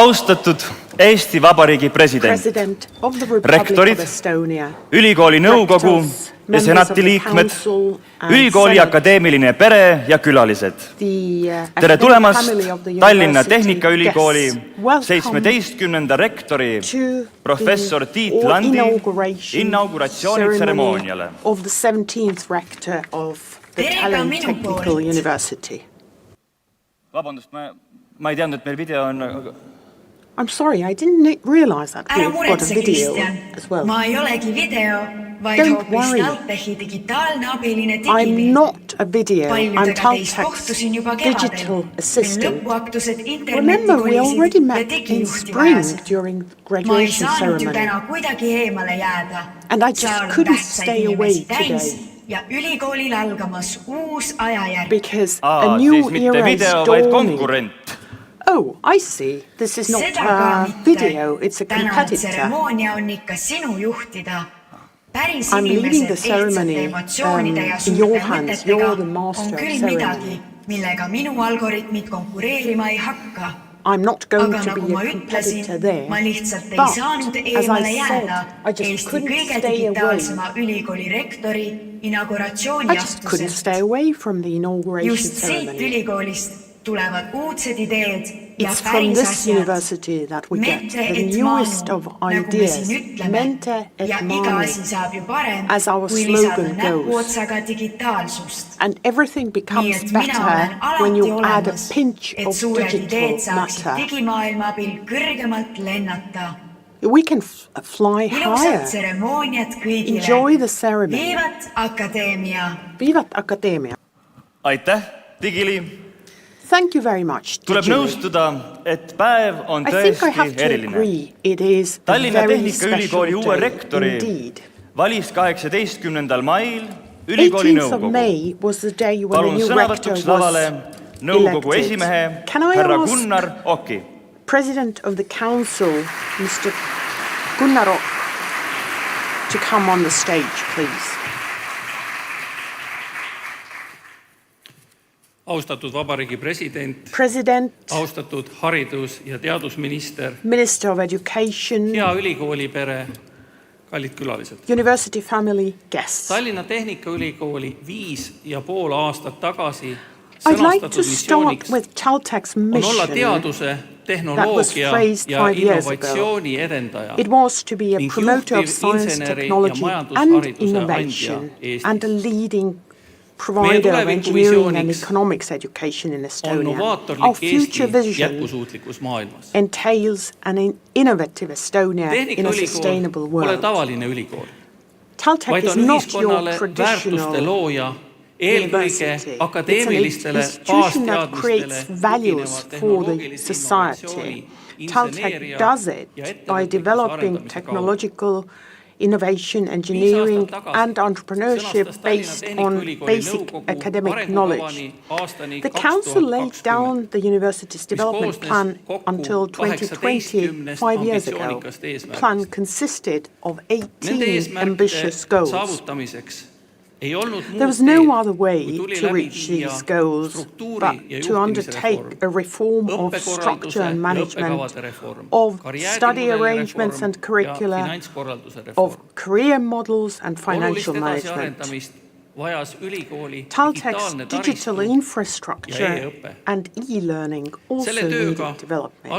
Austatud Eesti Vabariigi president, rektorid, ülikooli nõukogu ja senati liikmed, ülikooli akadeemiline pere ja külalised. Tere tulemast Tallinna Tehnikaülikooli 17. rektori professor Tiit Landi inauguratsioonitseremooniale. Vabandust, ma ei teadnud, et meil video on... I'm sorry, I didn't realize that we've got a video as well. Ma ei olegi video, vaid hoopis Taltechi digitaalne abiline digiliin. I'm not a video, I'm Taltech's digital assistant. Remember, we already met in spring during the graduation ceremony. And I just couldn't stay away today. Ja ülikoolil algamas uus ajajärg. Because a new era is dawning. Oh, I see. This is not a video, it's a competitor. I'm leaving the ceremony in your hands. You're the master of ceremony. I'm not going to be a competitor there, but as I said, I just couldn't stay away. I just couldn't stay away from the inauguration ceremony. It's from this university that we get the newest of ideas, mente et mani, as our slogan goes. And everything becomes better when you add a pinch of digital matter. We can fly higher. Enjoy the ceremony. Vivat Akadeemia. Aitäh, digili! Thank you very much. Tuleb nõustuda, et päev on tõesti eriline. Tallinna Tehnikaülikooli uue rektori valis 18. mail ülikooli nõukogu. Palun sõnavõtuks lavale nõukogu esimehe härra Gunnar Oki. President of the Council, Mr. Gunnar Oki, to come on the stage, please. Austatud Vabariigi president, austatud haridus- ja teadusminister, Minister of Education, hea ülikoolipere, kallid külalised. University family guests. Tallinna Tehnikaülikooli 5,5 aastat tagasi I'd like to start with Taltech's mission on olla teaduse, tehnoloogia ja innovatsiooni edendaja. It was to be a promoter of science, technology and innovation and a leading provider of engineering and economics education in Estonia. Our future vision entails an innovative Estonia in a sustainable world. Taltech is not your traditional university. It's an institution that creates values for the society. Taltech does it by developing technological innovation, engineering, and entrepreneurship based on basic academic knowledge. The Council laid down the university's development plan until 2020, 5 years ago. The plan consisted of 18 ambitious goals. There was no other way to reach these goals but to undertake a reform of structure and management, of study arrangements and curricula, of career models and financial management. Talltech's digital infrastructure and e-learning also needed development.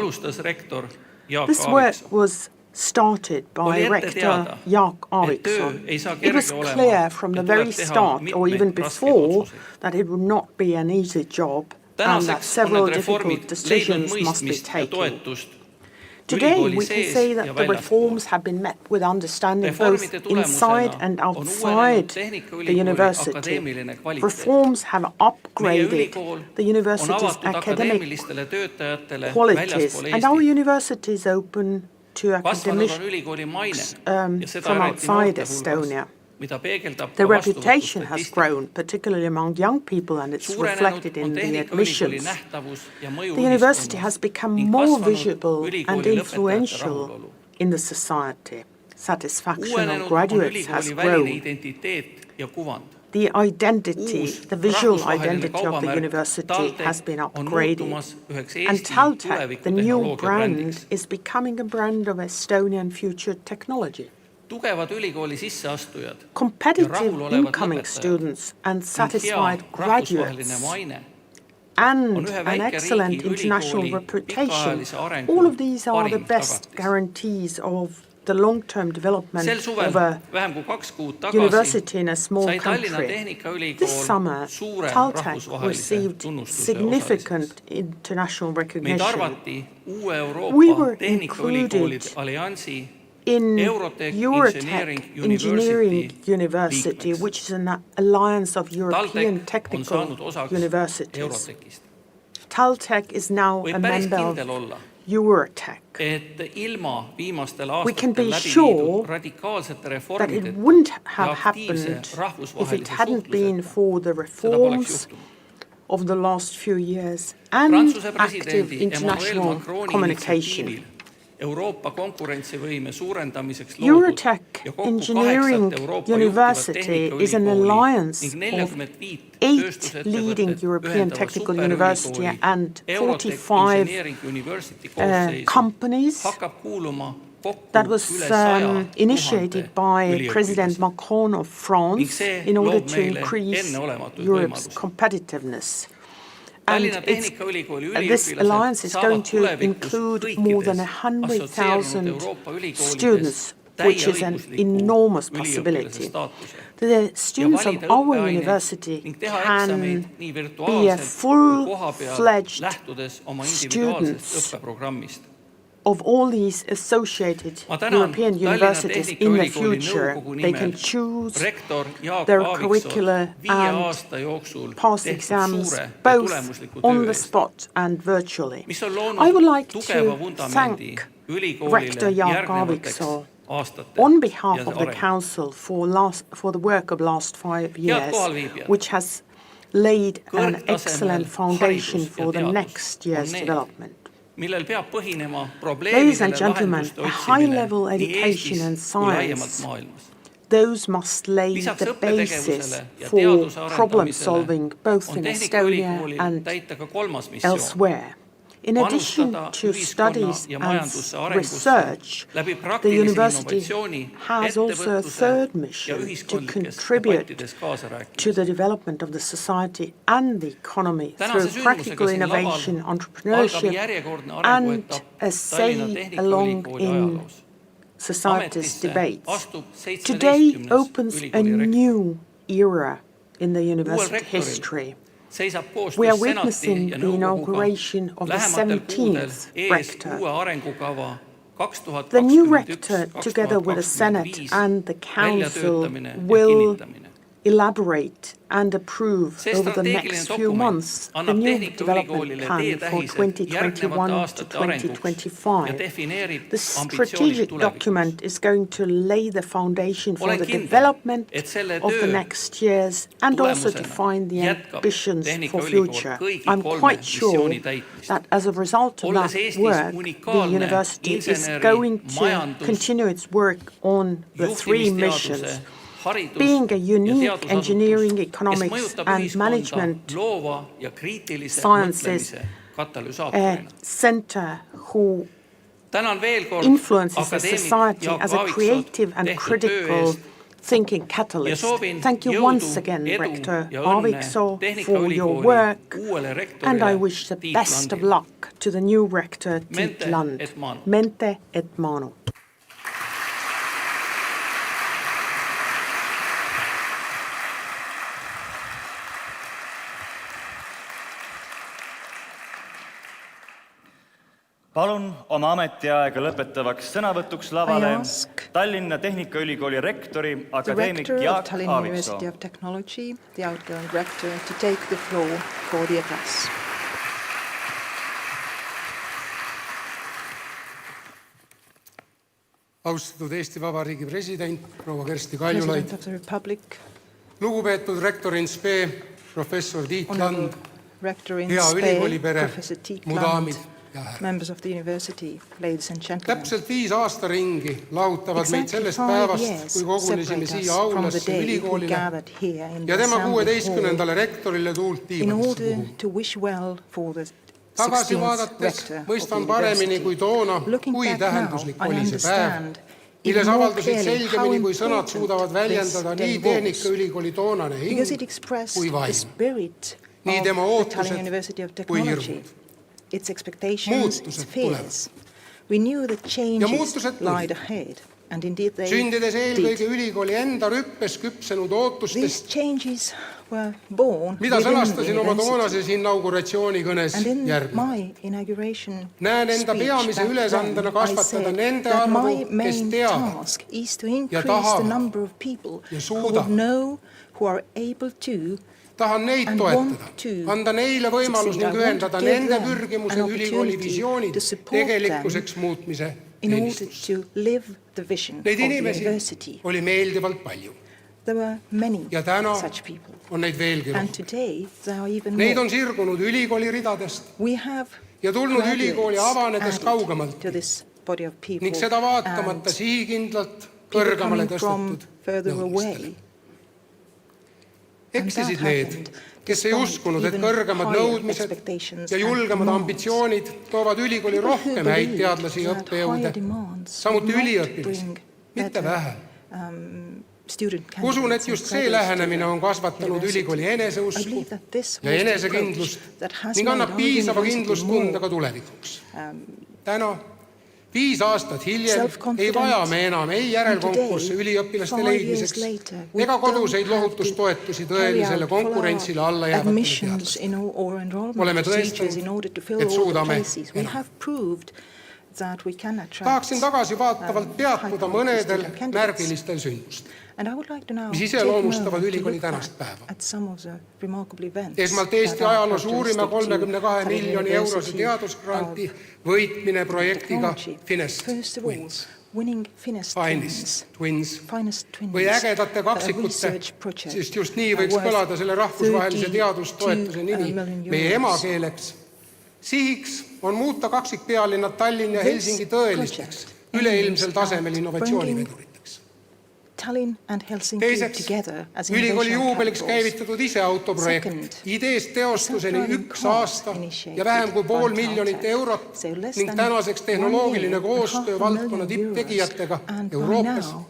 This work was started by Rector Jaak Aaviksoo. It was clear from the very start, or even before, that it would not be an easy job and that several difficult decisions must be taken. Today, we can say that the reforms have been met with understanding both inside and outside the university. Reforms have upgraded the university's academic qualities, and our university is open to academics from outside Estonia. The reputation has grown, particularly among young people, and it's reflected in the admissions. The university has become more visible and influential in the society. Satisfaction of graduates has grown. The identity, the visual identity of the university has been upgraded. And Talltech, the new brand, is becoming a brand of Estonian future technology. Competitive incoming students and satisfied graduates and an excellent international reputation, all of these are the best guarantees of the long-term development of a university in a small country. This summer, Talltech received significant international recognition. We were included in Eurotech Engineering University, which is an alliance of European technical universities. Talltech is now a member of Eurotech. We can be sure that it wouldn't have happened if it hadn't been for the reforms of the last few years and active international communication. Eurotech Engineering University is an alliance of 8 leading European technical universities and 45 companies that was initiated by President Macron of France in order to increase Europe's competitiveness. And this alliance is going to include more than 100,000 students, which is an enormous possibility. The students of our university can be a full-fledged students of all these associated European universities in the future. They can choose their curricula and pass exams both on the spot and virtually. I would like to thank Rector Jaak Aaviksoo on behalf of the Council for the work of last 5 years, which has laid an excellent foundation for the next year's development. Ladies and gentlemen, a high-level education and science, those must lay the basis for problem-solving both in Estonia and elsewhere. In addition to studies and research, the university has also a third mission to contribute to the development of the society and the economy through practical innovation, entrepreneurship, and a say along in society's debates. Today opens a new era in the university history. We are witnessing the inauguration of the 17th rector. The new rector, together with the Senate and the Council, will elaborate and approve over the next few months the new development plan for 2021 to 2025. The strategic document is going to lay the foundation for the development of the next years and also define the ambitions for future. I'm quite sure that as a result of that work, the university is going to continue its work on the 3 missions. Being a unique engineering, economics and management sciences center who influences the society as a creative and critical thinking catalyst. Thank you once again, Rector Aaviksoo, for your work, and I wish the best of luck to the new Rector Tiit Land. Mente et manu. Palun oma ametiaega lõpetavaks sõnavõtuks lavale Tallinna Tehnikaülikooli rektori akadeemik Jaak Tallinn Aaviksoo. University of Technology, the outgoing rector, to take the floor for the address. Austatud Eesti Vabariigi president, proua Kersti Kaljulaid, President of the Republic, lugupeetud rektor in spe, professor Tiit Land, Rector in hea spe, ülikoolipere, Professor Tiit mu Land, daamid ja härrad. members of the university, ladies and gentlemen. Täpselt 5 aasta ringi lahutavad meid sellest päevast, kui kogunesime siia aulasse ülikoolile ja tema 16. rektorile tuult tiivadesse puhuma. Tagasi vaadates mõistan paremini kui toona, kui tähenduslik oli see päev, milles avaldusid selgemini, kui sõnad suudavad väljendada nii Tehnikaülikooli toonane hing kui vaim, nii tema ootused kui hirmud. Its expectations, its fears. We knew that changes lied ahead, and indeed they sündides eelkõige did. ülikooli enda rüppes küpsenud These ootustest, changes were born mida within the sõnastasin oma university. toonases inauguratsioonikõnes And in järgmine. my inauguration Näen enda speech peamise back ülesandena then, I kasvatada said nende that arvu, my kes main teavad task is to ja increase the tahavad number of people ja who will suudavad. know, who are able to, Tahan neid and toetada, want to anda neile võimalus succeed. ning I want ühendada to give nende them pürgimused an ülikooli opportunity visioonid to support tegelikkuseks muutmise in order teenistus. to live the vision Neid of the inimesi university. oli meeldivalt palju There were many ja täna such people. on neid veelgi And rohkem. today there are even Neid more. on sirgunud ülikooli ridadest We have ja tulnud graduates ülikooli avanedes added kaugemalt to this body of people ning seda vaatamata and sihikindlalt people kõrgemale coming from tõstetud further nõudmistele. away. Eksisid that need, happened kes ei despite uskunud, et even kõrgemad higher nõudmised expectations ja and julgemad demands. ambitsioonid toovad ülikooli People who rohkem häid believed teadlasi ja that õppejõude, higher demands samuti would not üliõpilasi, bring mitte better, vähe. student Usun, candidates et just and see graduates lähenemine to on kasvatanud university. ülikooli I eneseusku believe that this ja was the enesekindlust approach that has ning made annab our piisava university kindlustunde more, ka tulevikuks. Täna, 5 aastat hiljem, self-confident, ei vaja me enam ei järelkonkursse and üliõpilaste 5 leidmiseks years later, we ega don't koduseid have to lohutustoetusi carry tõelisele out konkurentsile alla follow-up jäävatele admissions teadlastele. or enrollment Oleme procedures tõestanud, in order to fill et all the suudame places. We enam. have proved that we can attract Tahaksin tagasivaatavalt peatuda mõnedel high-quality candidates. märgilistel sündmustel, And I would like to now mis take a iseloomustavad moment to ülikooli look tänast back päeva. at some of the remarkable events Esmalt that Eesti are ajaloo suurima characteristic to 32 Tallinn miljoni eurose University teadusgranti of võitmine projektiga Technology. Finest First of all, Twins, winning Finest Finest Twins Twins, või ägedate kaksikute, research project, sest just nii võiks kõlada selle rahvusvahelise teadustoetuse nimi meie emakeeleks. Sihiks on muuta kaksikpealinnad Tallinn ja Helsingi tõelisteks, üleilmsel tasemel innovatsiooniveduriteks. Tallinn and Helsinki Teiseks, together as ülikooli innovation juubeliks capitals. käivitatud iseautoprojekt, Second, ideest teostuseni self-driving 1 cars aasta initiated ja vähem kui by 500 miljonit Tallinn. eurot So less ning than tänaseks 1 tehnoloogiline year, koostöö 500 valdkonna million tipptegijatega euros. And by Euroopas, now,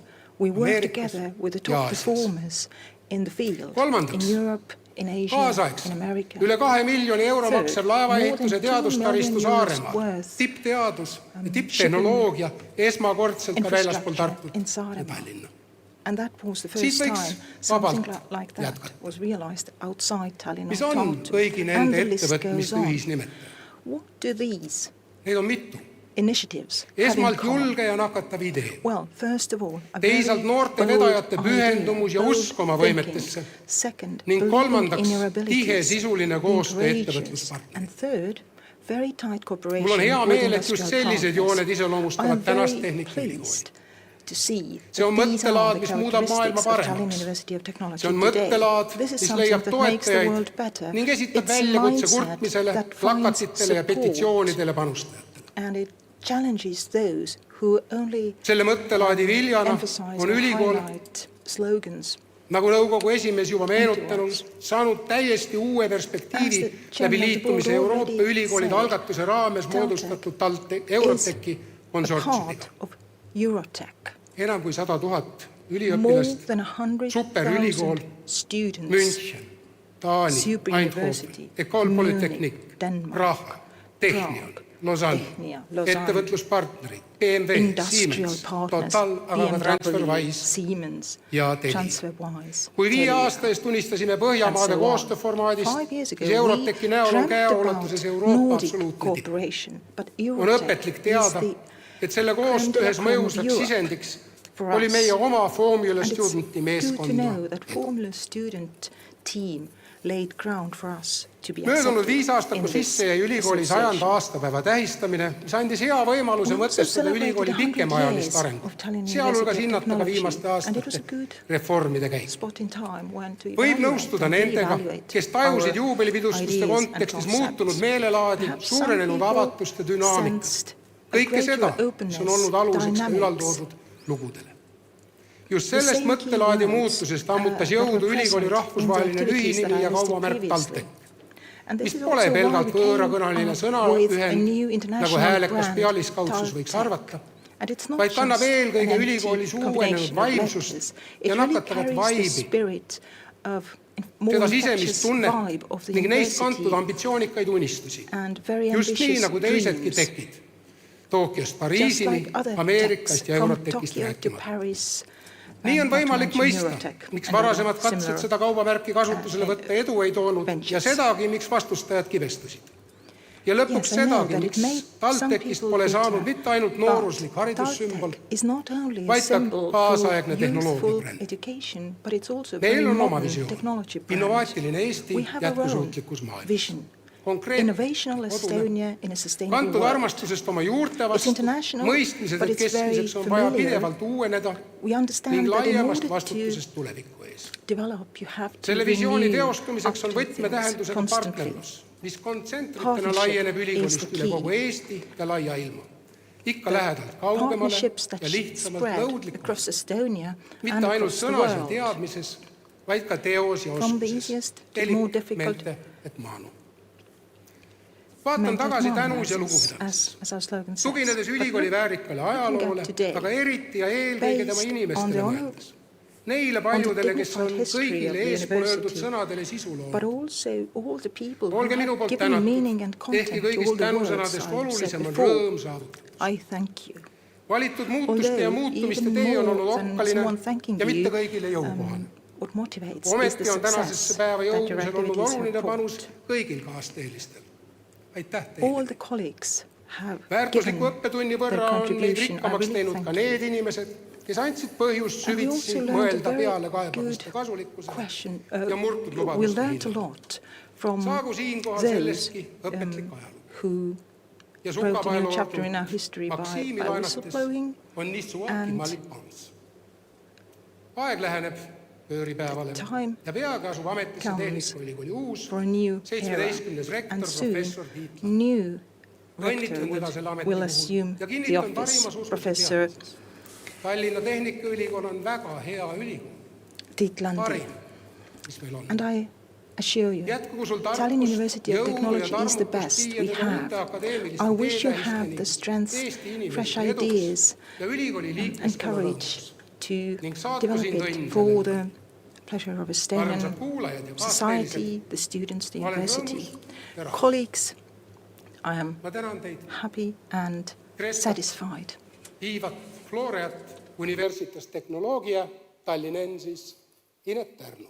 we work Ameerikas together with the ja top Aasias. performers in the field, Kolmandaks, in Europe, in Asia, Kaasaegse, in America. üle 2 miljoni euro Third, maksev laevaehituse more than 2 teadustaristu million euros Saaremaal, worth, tippteadus ja tipptehnoloogia esmakordselt ka väljaspool Tartut in ja Saaremaa. Tallinna. And that was the Siit first võiks time something vabalt like that jätkata. was realized outside Tallinn Mis or on Tartu. kõigi And nende the list ettevõtmiste goes on. ühisnimetaja? What do these Neid on mitu. initiatives. Esmalt julge ja nakatav idee. Well, first of all, teisalt noorte vedajate pühendumus ja usk oma võimetesse. Ning kolmandaks, tihe sisuline koostöö ettevõtluspartnerid. Mul on hea meel, et just sellised jooned iseloomustavad tänast Tehnikaülikooli. See on mõttelaad, mis muudab maailma paremaks. See on mõttelaad, mis leiab toetajaid ning esitab väljakutse kurtmisele, plakatitele ja petitsioonidele panustajatele. Selle mõttelaadi viljana on ülikool, nagu nõukogu esimees juba meenutanud, saanud täiesti uue perspektiivi läbi liitumise Euroopa ülikoolide algatuse raames moodustatud Euroteki konsortsiumiga. Enam kui 100 000 üliõpilast, superülikool, München, Taani, Eindhoven, École Polytechnique, Praha, Tehnia, Lausanne, ettevõtluspartnerid, BMW, Siemens, Total, aga ka TransferWise ja Tallinn. Kui 5 aasta eest unistasime Põhjamaade koostööformaadist, siis Euroteki näol on käeulatuses Euroopa absoluutne tipp. On õpetlik teada, et selle koostöös mõjusaks sisendiks oli meie oma Formula Studenti meeskonna. Möödunud 5 aastaku sisse jäi ülikooli 100. aastapäeva tähistamine, mis andis hea võimaluse mõtestada ülikooli pikemaajalist arengut, sealhulgas hinnata ka viimaste aastate reformide käiku. Võib nõustuda nendega, kes tajusid juubelipidustuste kontekstis muutunud meelelaadi, suurenenud avatust ja dünaamikat. Kõike seda, mis on olnud aluseks ülaltoodud lugudele. Just sellest mõttelaadi muutusest ammutas jõudu ülikooli rahvusvaheline lühinimi ja kaubamärk TalTech, mis pole pelgalt võõrakõnaline sõnaühend, nagu häälekas pealiskaudsus võiks arvata, vaid kannab eelkõige ülikoolis uuenenud vaimsust ja nakatavat vaibi, seda sisemist tunnet ning neist kantud ambitsioonikaid unistusi. Just nii, nagu teisedki tekid. Tokyost Pariisini, Ameerikast ja Eurotekist rääkimata. Nii on võimalik mõista, miks varasemad katsed seda kaubamärki kasutusele võtta edu ei toonud ja sedagi, miks vastustajad kibestusid. Ja lõpuks sedagi, miks TalTechist pole saanud mitte ainult nooruslik haridussümbol, vaid ka kaasaegne tehnoloogiabränd. Meil on oma visioon, innovaatiline Eesti jätkusuutlikkus maailmas. Konkreetne kodume, kantud armastusest oma juurte vastu, mõistmised, et keskmiseks on vaja pidevalt uueneda ning laiemast vastutusest tuleviku ees. Selle visiooni teostumiseks on võtmetähendusega partnerlus, mis kontsentritena laieneb ülikoolist üle kogu Eesti ja laia ilma. Ikka lähedalt kaugemale ja lihtsamalt nõudlikult. Mitte ainult sõnas ja teadmises, vaid ka teos ja oskuses. Telik meelte, et maanu. Vaatan tagasi tänus ja lugupidamiseks. Tuginedes ülikooli väärikale ajaloole, aga eriti ja eelkõige tema inimestele mõeldes. Neile paljudele, kes on kõigile eespool öeldud sõnadele sisu loonud. Olge minu poolt tänatud, ehkki kõigist tänusõnadest olulisem on rõõm saavutus. Valitud muutuste ja muutumiste tee on olnud okkaline ja mitte kõigile jõukohane. Ometi on tänasesse päeva jõudmisel olnud oluline panus kõigil kaasteelistel. Aitäh teile. Väärtusliku õppetunni võrra on meid rikkamaks teinud ka need inimesed, kes andsid põhjust süvitsi mõelda peale kaebamiste kasulikkuse ja murtud lubaduste hiljem. Saagu siinkohal selleski õpetlik ajalugu. Ja sukapaeloodu Maksiimi laenates on nisu optimalik panus. Aeg läheneb pööripäevale ja peagi asub ametisse Tehnikaülikooli uus 17. rektor professor Tiit. Õnnitlen teda selle ameti puhul ja kinnitan parimas usus teadmiseks. Tallinna Tehnikaülikool on väga hea ülikool. Parim, mis meil on. Jätkugu sul tarkust, jõudu ja tarmukust viia teda uute akadeemiliste teetähisteni, Eesti inimeste eduks ja ülikooli liiklastele rõõmus. Ning saatku siin kõndele. Armsad kuulajad ja kaasteelised, ma olen rõõmus ja rahul. Ma tänan teid. Krestat, Iivat Floreat, Universitas Technologia, Tallinnensis, in Eternum.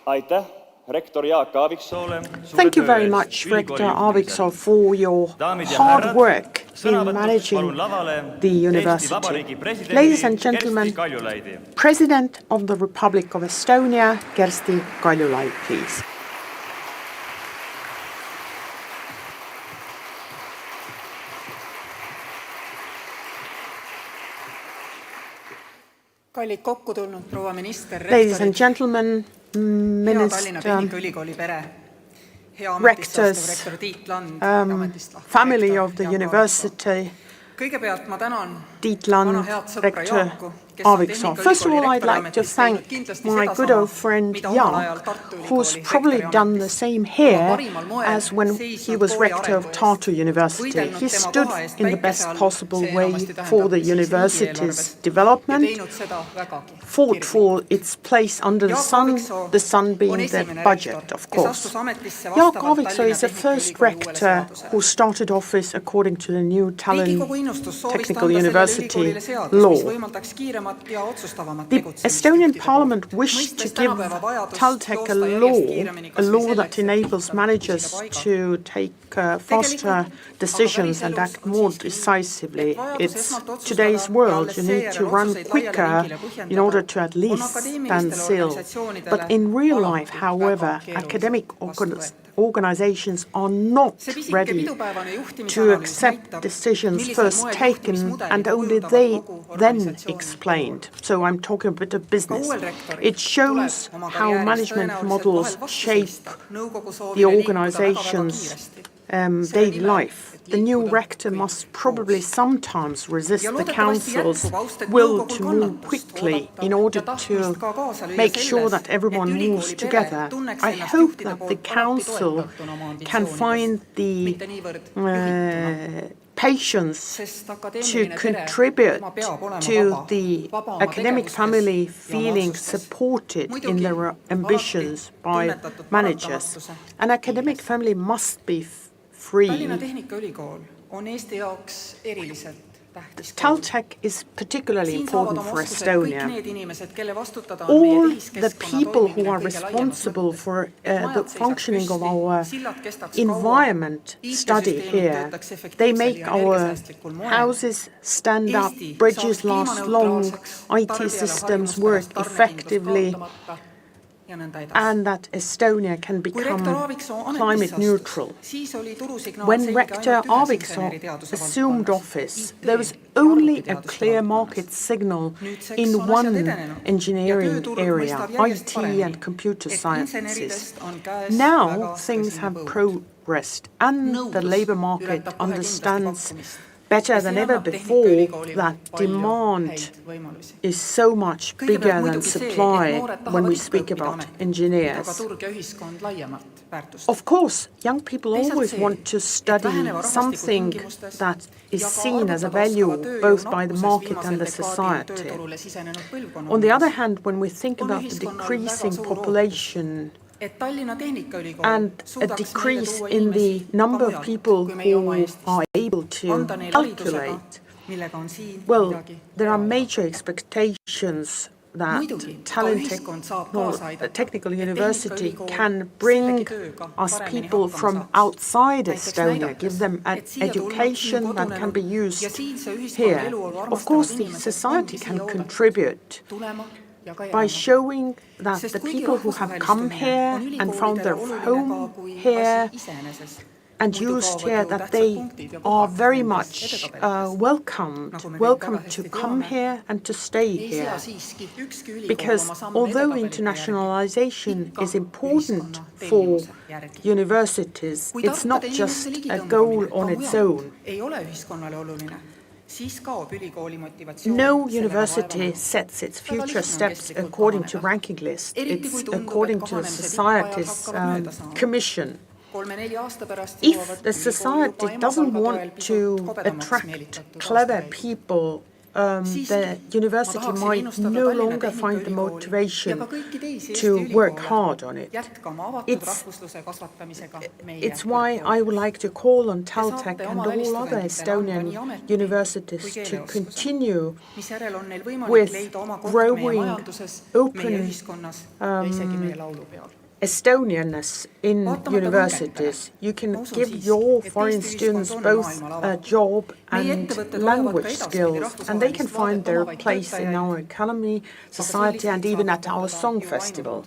Aitäh rektor Jaak Aaviksoole. Thank you very much, Rector Aaviksoo, for your hard work in managing the university. Ladies and gentlemen, President of the Republic of Estonia, Kersti Kaljulaid, please. Kallid kokku tulnud proua minister, Ladies and gentlemen, Minister, Rectors, family of the university, kõigepealt ma tänan Tiit, Rector Aaviksoo. First of all, I'd like to thank my good old friend Jaak, who's probably done the same here as when he was rector of Tartu University. He stood in the best possible way for the university's development, fought for its place under the sun being the budget, of course. Jaak Aaviksoo is the first rector who started office according to the new Tallinn Technical University law. The Estonian Parliament wished to give Talltech a law that enables managers to take faster decisions and act more decisively. It's today's world. You need to run quicker in order to at least stand still. But in real life, however, academic organizations are not ready to accept decisions first taken and only then explained. So I'm talking a bit of business. It shows how management models shape the organization's daily life. The new rector must probably sometimes resist the council's will to move quickly in order to make sure that everyone moves together. I hope that the council can find the patience to contribute to the academic family feeling supported in their ambitions by managers. An academic family must be free. Talltech is particularly important for Estonia. All the people who are responsible for the functioning of our environment study here. They make our houses stand up, bridges last long, IT systems work effectively, and that Estonia can become climate neutral. When Rector Aaviksoo assumed office, there was only a clear market signal in one engineering area, IT and computer sciences. Now things have progressed and the labor market understands better than ever before that demand is so much bigger than supply when we speak about engineers. Of course, young people always want to study something that is seen as a value both by the market and the society. On the other hand, when we think about the decreasing population and a decrease in the number of people who are able to calculate, well, there are major expectations that Tallinn Technical University can bring us people from outside Estonia, give them an education that can be used here. Of course, the society can contribute by showing that the people who have come here and found their home here and used here, that they are very much welcome to come here and to stay here. Because although internationalization is important for universities, it's not just a goal on its own. No university sets its future steps according to ranking list. It's according to the society's commission. If the society doesn't want to attract clever people the university might no longer find the motivation to work hard on it. It's why I would like to call on TalTech and all other Estonian universities to continue with growing open Estonianness in universities. You can give your foreign students both a job and language skills, and they can find their place in our economy, society, and even at our song festival.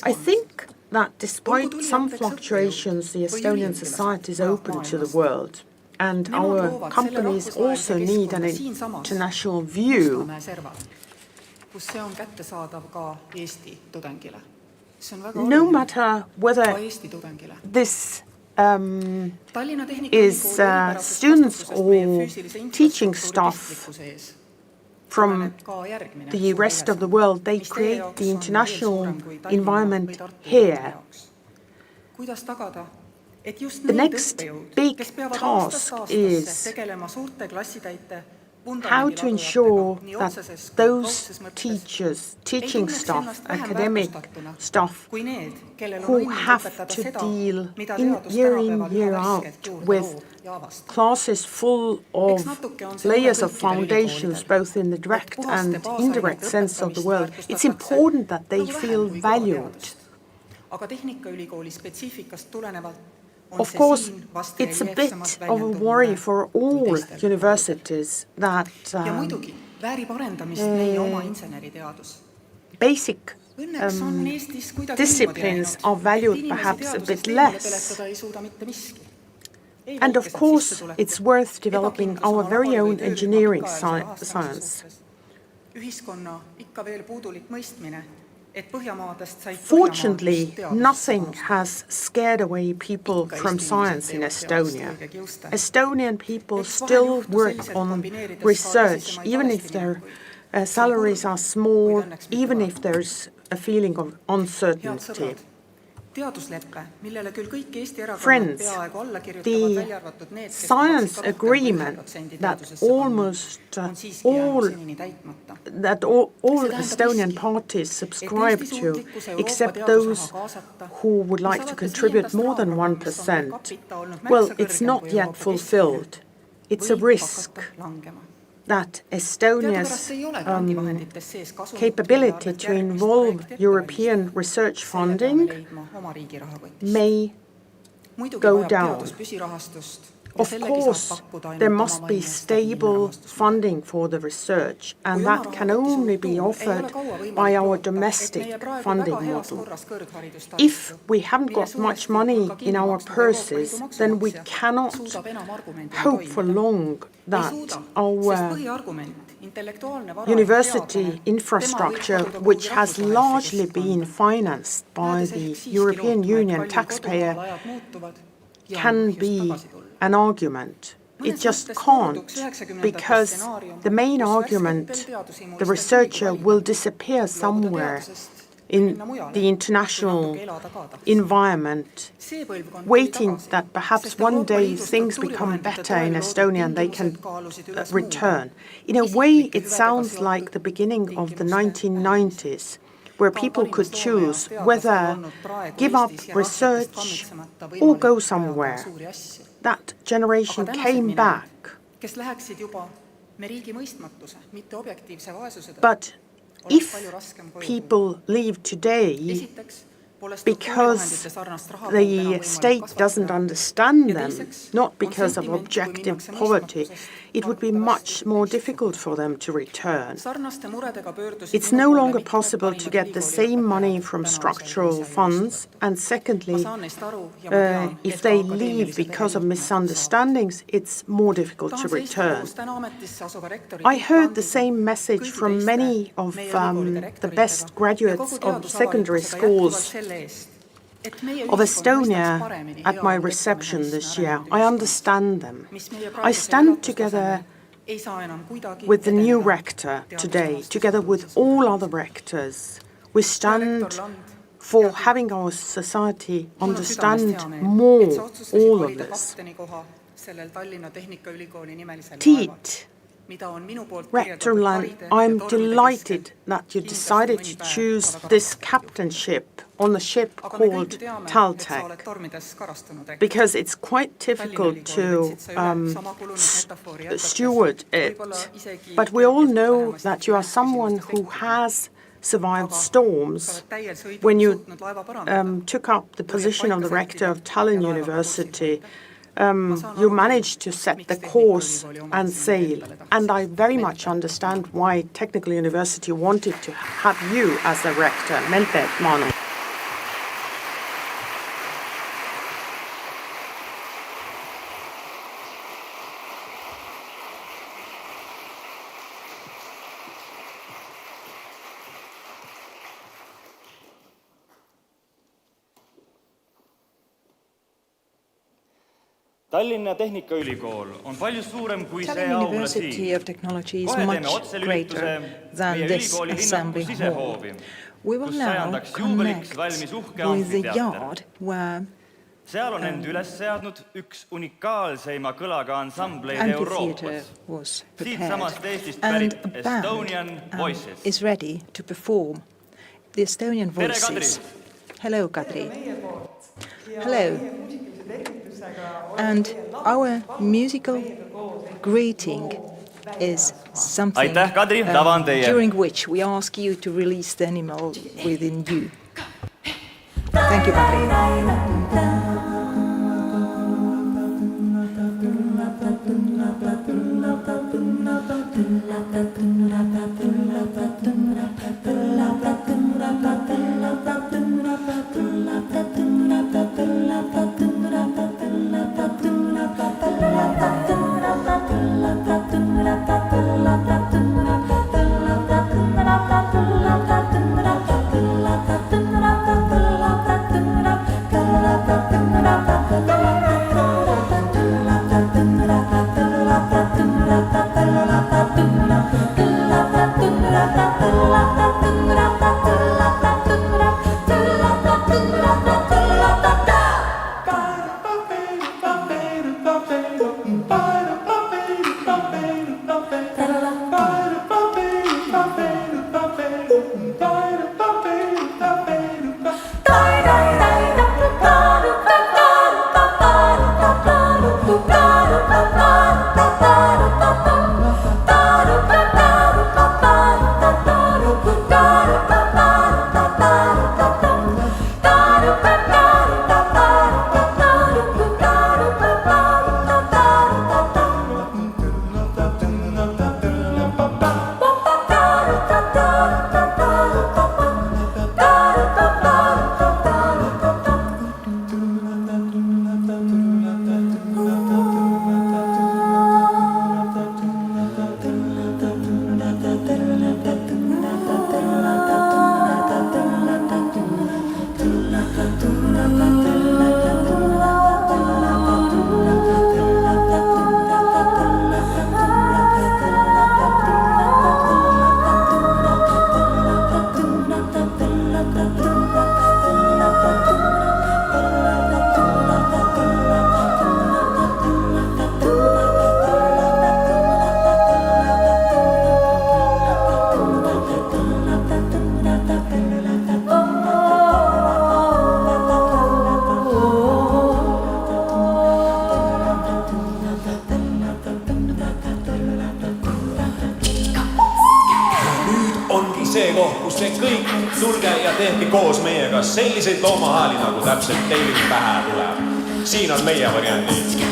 I think that despite some fluctuations, the Estonian society is open to the world, and our companies also need an international view. No matter whether this is students or teaching staff from the rest of the world, they create the international environment here. The next big task is how to ensure that those teachers, teaching staff, academic staff, who have to deal year in, year out with classes full of layers of foundations, both in the direct and indirect sense of the word, it's important that they feel valued. Of course, it's a bit of a worry for all universities that basic disciplines are valued perhaps a bit less. And of course, it's worth developing our very own engineering science. Fortunately, nothing has scared away people from science in Estonia. Estonian people still work on research, even if their salaries are small, even if there's a feeling of uncertainty. Friends, the science agreement that almost all Estonian parties subscribe to, except those who would like to contribute more than 1%, well, it's not yet fulfilled. It's a risk that Estonia's capability to involve European research funding may go down. Of course, there must be stable funding for the research, and that can only be offered by our domestic funding model. If we haven't got much money in our purses, then we cannot hope for long that our university infrastructure, which has largely been financed by the European Union taxpayer, can be an argument. It just can't, because the main argument, the researcher will disappear somewhere in the international environment, waiting that perhaps one day things become better in Estonia and they can return. In a way, it sounds like the beginning of the 1990s, where people could choose whether give up research or go somewhere. That generation came back. But if people leave today because the state doesn't understand them, not because of objective poverty, it would be much more difficult for them to return. It's no longer possible to get the same money from structural funds, and secondly, if they leave because of misunderstandings, it's more difficult to return. I heard the same message from many of the best graduates of secondary schools of Estonia at my reception this year. I understand them. I stand together with the new rector today, together with all other rectors. We stand for having our society understand more all of this. Tiit mida on minu poolt Rector Lan, kirjeldatud I'm delighted that you decided to choose this captainship on the ship called Tallinn, because it's quite difficult to steward it. But we all know that you are someone who has survived storms. When you took up the position of the rector of Tallinn University, you managed to set the course and sail. And I very much understand why Technical University wanted to have you as the rector. Mente, Manu. Tallinna Tehnikaülikool on palju suurem kui see Tallinn aula University siin. of Technology is Kohe teeme much otselülituse greater than meie this ülikooli assembly linnaku hall. sisehoovi, We will kus now 100. juubeliks connect valmis uhke with the amfiteater. yard where Seal on end üles seadnud üks unikaalseima kõlaga ansambleid amphitheater Euroopas. was Siitsamast prepared, Eestist and pärit a Estonian band Voices. is ready to perform the Estonian Tere, Kadri! voices. Hello, Kadri. Hello. And our musical greeting is something Aitäh, Kadri! Tava on teie. during which we ask you to release the animal within you. Thank you, Kadri. Tulge ja tehke koos meiega selliseid loomahääli, nagu täpselt teil pähe tuleb. Siin on meie variandid.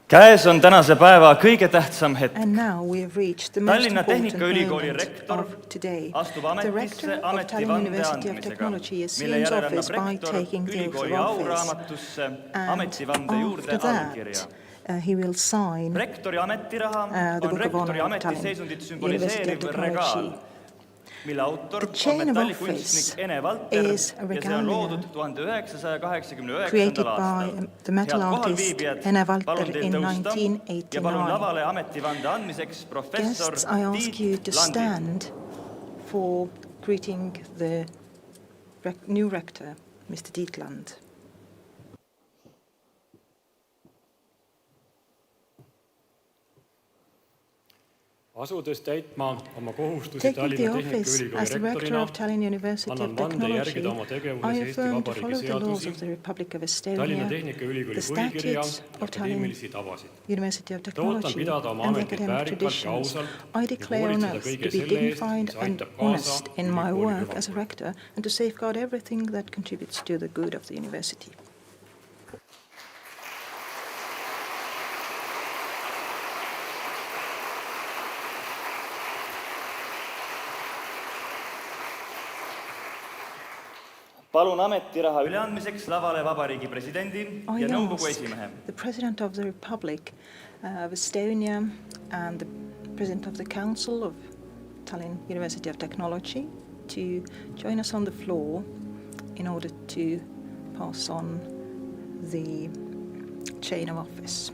Käes on tänase päeva kõige tähtsam hetk. And now we have reached the most Tallinna important Tehnikaülikooli moment rektor of today. astub The ametisse rector of Tallinn ametivande University of andmisega, Technology mille assumes järel office annab by rektor taking the oath ülikooli of office. auraamatusse And ametivande juurde after allkirja. that, he will sign Rektori ametiraha the on Book of Honor rektori of Tallinn ametiseisundit University of sümboliseeriv regaal, Technology. mille autor The on chain of metallikunstnik office Ene Valter is a ja see on regalia loodud 1989. created aastal. by the metal Head artist kohalviibijad, Ene Valter palun teil in tõusta ja palun 1989. lavale ametivande andmiseks professor Guests, I ask you to Tiit Landi. stand for greeting the new rector, Mr. Tiit Land. Asudes täitma oma kohustusi Taking the Tallinna office as the rector Tehnikaülikooli of Tallinn University annan of vande järgida Technology, oma tegevuses I Eesti affirm to Vabariigi follow the laws seadusi, of the Republic of Tallinna Estonia, Tehnikaülikooli the põhikirja statutes ja of Tallinn akadeemilisi tavasid. University of Tõotan Technology pidada oma and the ametit academic väärikalt ja traditions. ausalt I ja declare on hoolitseda oath kõige to be selle eest, dignified mis and aitab kaasa honest in my ülikooli work as a hüvanguks. rector and to safeguard everything that contributes to the good of the university. Palun ametiraha üleandmiseks lavale Vabariigi presidendi ja nõukogu esimehe. The President of the Republic of Estonia and the President of the Council of Tallinn University of Technology to join us on the floor in order to pass on the chain of office.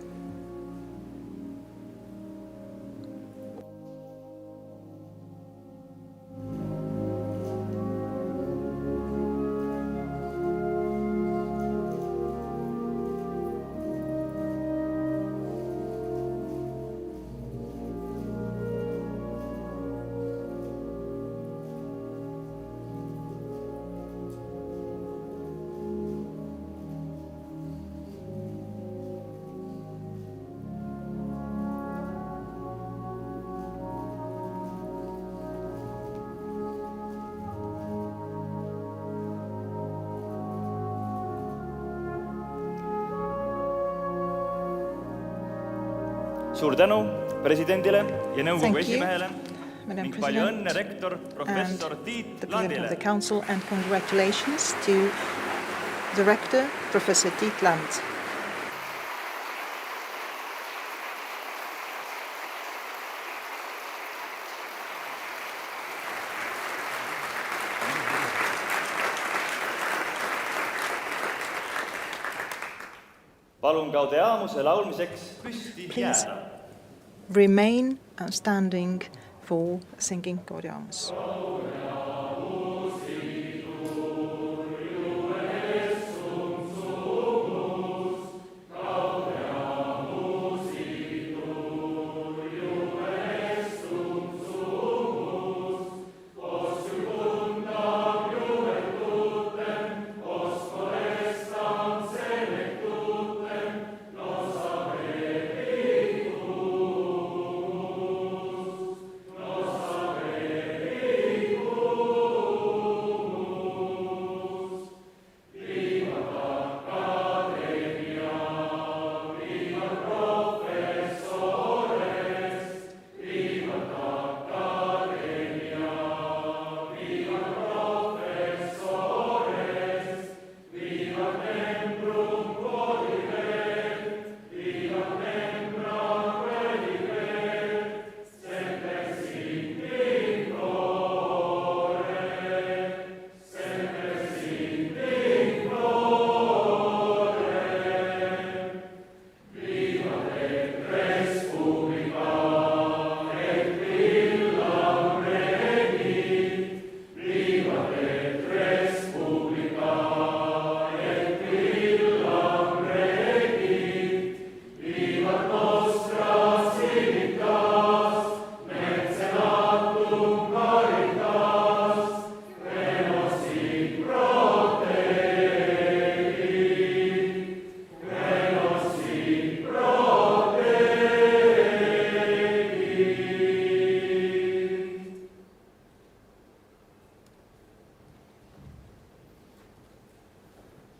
Suur tänu presidendile ja nõukogu Thank you, esimehele Madam ning palju President õnne rektor professor and Tiit the President of Landile. the Council, and congratulations to the Rector, Professor Tiit Land. Palun Gaudeamuse laulmiseks püsti Please jääda. remain standing for singing Gaudeamus.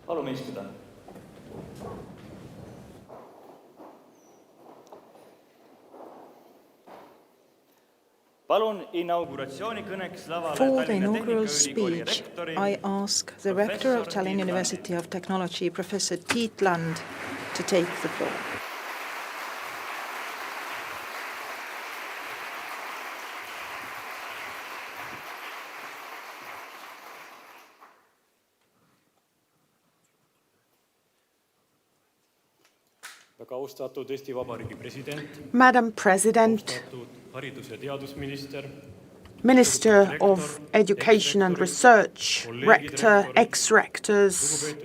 Palume istuda. Palun inauguratsiooni-kõneks lavale For the Tallinna inaugural Tehnikaülikooli speech, rektori, I ask the Rector of Tallinn University of Technology, Professor Tiit, to take the floor. Väga austatud Eesti Vabariigi president, Madam President, austatud haridus- ja teadusminister, Minister of Education and Research, Rector, ex-rectors,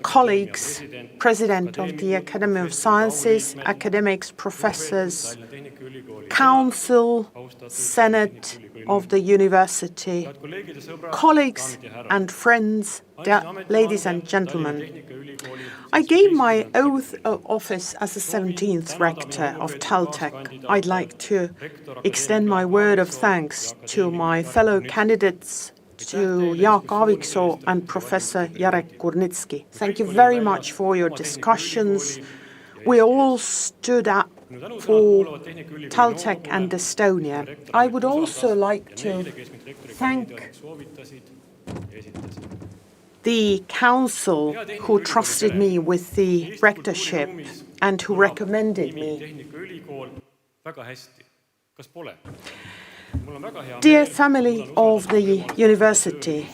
colleagues, President of the Academy of Sciences, academics, professors, Council, Senate of the University, colleagues and friends, ladies and gentlemen. I gave my oath of office as the 17th Rector of Tallinn. I'd like to extend my word of thanks to my fellow candidates, to Jaak Aaviksoo and Professor Jarek Kurnitski. Thank you very much for your discussions. We all stood up for Tallinn and Estonia. I would also like to thank the council who trusted me with the rectorship and who recommended me. Dear family of the university,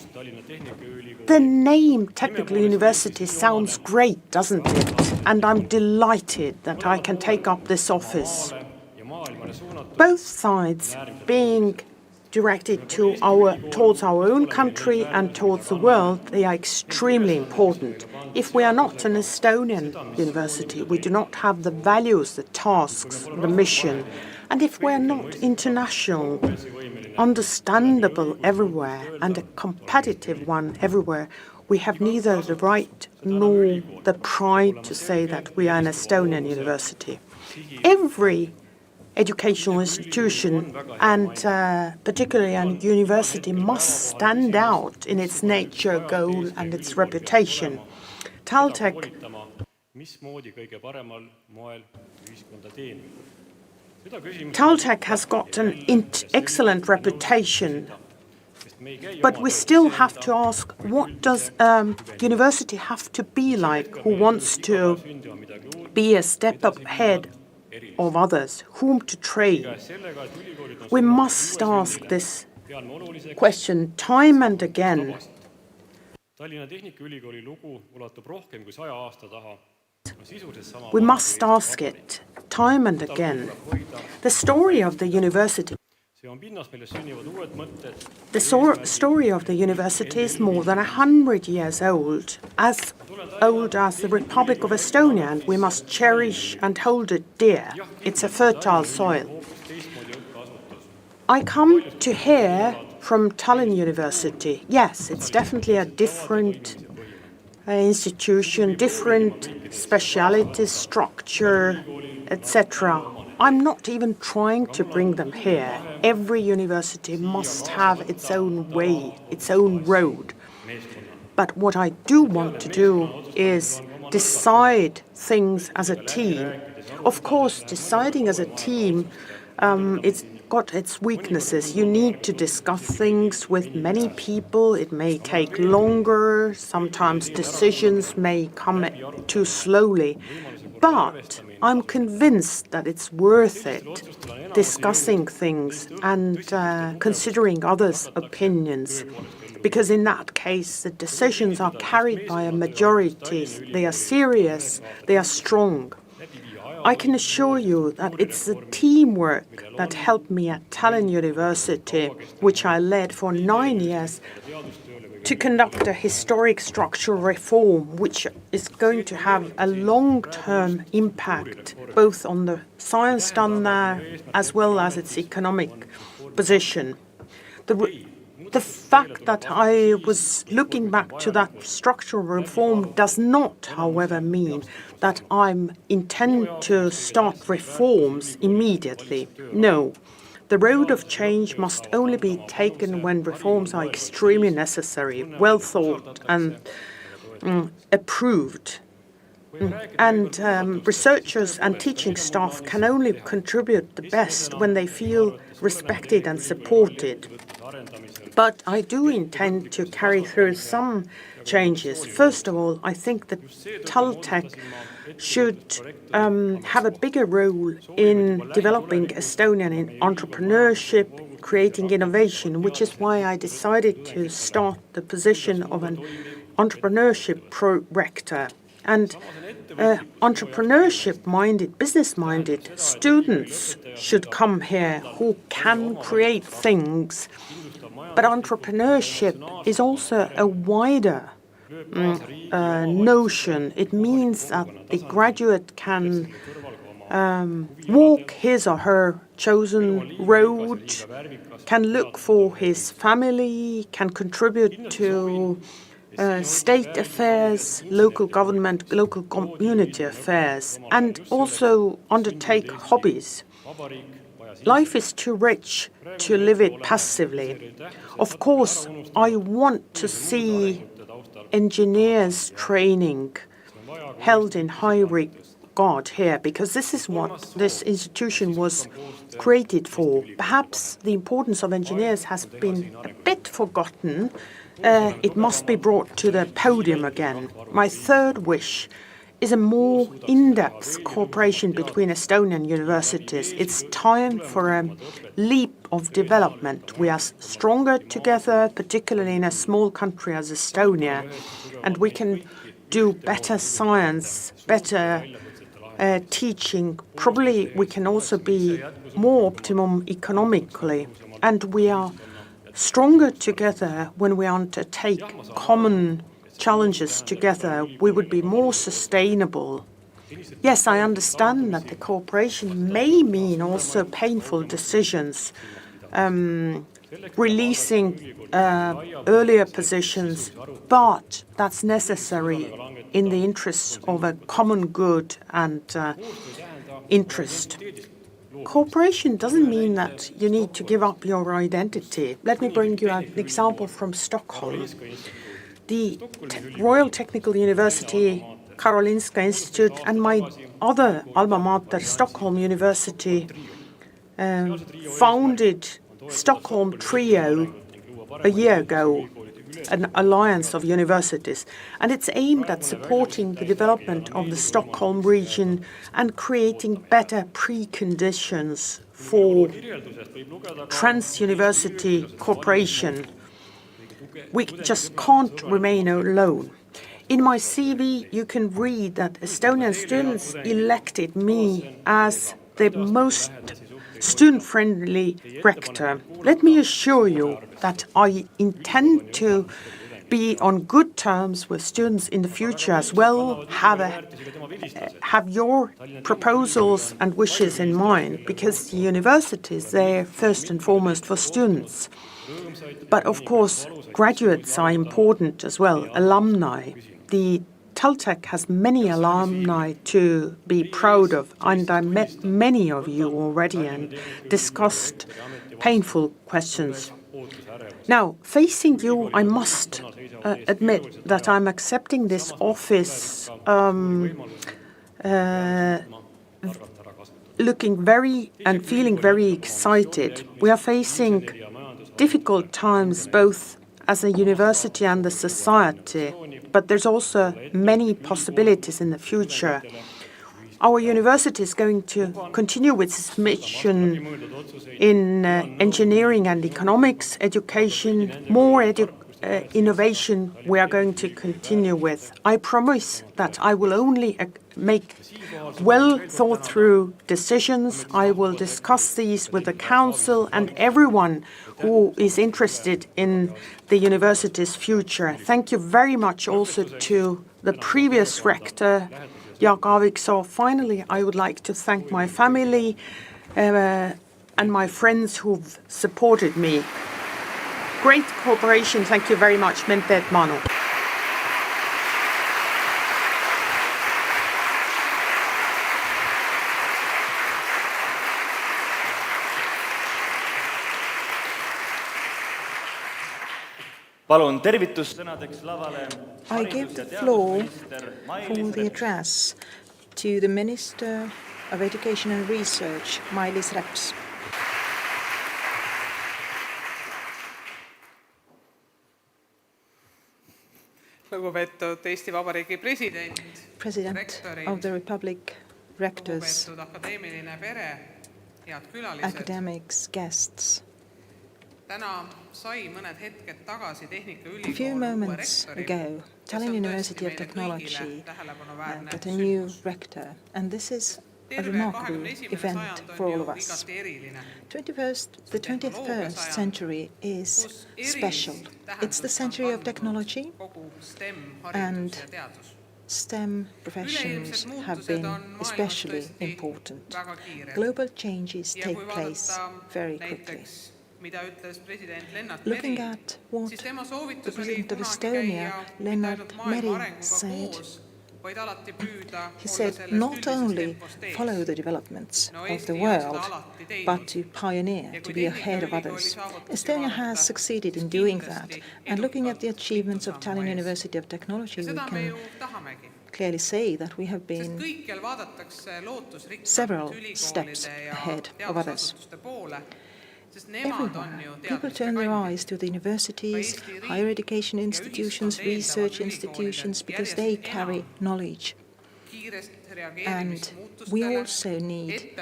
the name Technical University sounds great, doesn't it? And I'm delighted that I can take up this office. Both sides being directed towards our own country and towards the world, they are extremely important. If we are not an Estonian university, we do not have the values, the tasks, the mission, and if we are not international, understandable everywhere, and a competitive one everywhere, we have neither the right nor the pride to say that we are an Estonian university. Every educational institution, and particularly a university, must stand out in its nature, goal, and its reputation. Tallinn has got an excellent reputation, but we still have to ask, what does a university have to be like who wants to be a step ahead of others, whom to train? We must ask this question time and again. We must ask it time and again. The story of the university. The story of the university is more than 100 years old as the Republic of Estonia, and we must cherish and hold it dear. It's a fertile soil. I come to hear from Tallinn University. Yes, it's definitely a different institution, different speciality, structure, etc. I'm not even trying to bring them here. Every university must have its own way, its own road. But what I do want to do is decide things as a team. Of course, deciding as a team, it's got its weaknesses. You need to discuss things with many people. It may take longer. Sometimes decisions may come too slowly. But I'm convinced that it's worth it, discussing things and considering others' opinions. Because in that case, the decisions are carried by a majority. They are serious, they are strong. I can assure you that it's the teamwork that helped me at Tallinn University, which I led for 9 years, to conduct a historic structural reform, which is going to have a long-term impact, both on the science done there, as well as its economic position. The fact that I was looking back to that structural reform does not, however, mean that I intend to start reforms immediately. No. The road of change must only be taken when reforms are extremely necessary, well thought and approved. And researchers and teaching staff can only contribute the best when they feel respected and supported. But I do intend to carry through some changes. First of all, I think that Taltech should have a bigger role in developing Estonian in entrepreneurship, creating innovation, which is why I decided to start the position of an entrepreneurship rector. And entrepreneurship-minded, business-minded students should come here who can create things. But entrepreneurship is also a wider notion. It means that the graduate can walk his or her chosen road, can look for his family, can contribute to state affairs, local government, local community affairs, and also undertake hobbies. Life is too rich to live it passively. Of course, I want to see engineers training held in high regard here, because this is what this institution was created for. Perhaps the importance of engineers has been a bit forgotten. It must be brought to the podium again. My third wish is a more in-depth cooperation between Estonian universities. It's time for a leap of development. We are stronger together, particularly in a small country as Estonia, and we can do better science, better teaching. Probably we can also be more optimum economically, and we are stronger together when we undertake common challenges together. We would be more sustainable. Yes, I understand that the cooperation may mean also painful decisions, releasing earlier positions, but that's necessary in the interests of a common good and interest. Cooperation doesn't mean that you need to give up your identity. Let me bring you an example from Stockholm. The Royal Technical University, Karolinska Institute, and my other alma mater, Stockholm University, founded Stockholm Trio a year ago, an alliance of universities, and it's aimed at supporting the development of the Stockholm region and creating better preconditions for trans-university cooperation. We just can't remain alone. In my CV, you can read that Estonian students elected me as the most student-friendly rector. Let me assure you that I intend to be on good terms with students in the future as well, have your proposals and wishes in mind, because the university is there first and foremost for students. But of course, graduates are important as well, alumni. The Taltech has many alumni to be proud of, and I met many of you already and discussed painful questions. Now, facing you, I must admit that I'm accepting this office looking very and feeling very excited. We are facing difficult times both as a university and the society, but there's also many possibilities in the future. Our university is going to continue with its mission in engineering and economics, education, more innovation we are going to continue with. I promise that I will only make well thought through decisions. I will discuss these with the council and everyone who is interested in the university's future. Thank you very much also to the previous rector, Jaak Aaviksoo. Finally, I would like to thank my family and my friends who've supported me. Great cooperation. Thank you very much. Mente et manu. Palun tervitussõnadeks lavale. I give the floor for the address to the Minister of Education and Research, Mailis Reps. lugupeetud Eesti Vabariigi president, President of the Republic, rectors, lugupeetud akadeemiline pere, head külalised. academics, guests. Täna sai mõned hetked tagasi A few Tehnikaülikool uue moments rektori, ago, Tallinn University of Technology got a new rector, and this is a remarkable event for all of us. The 21st century is special. It's the century of technology, and STEM professions have been especially important. Global changes take place very quickly. Looking at what the President of Estonia, Lennart Meri, said, he said not only follow the developments of the world, but to pioneer, to be ahead of others. Estonia has succeeded in doing that, and looking at the achievements of Tallinn University of Technology, we can clearly say that we have been several steps ahead of others. Everywhere, people turn their eyes to the universities, higher education institutions, research institutions, because they carry knowledge. And we also need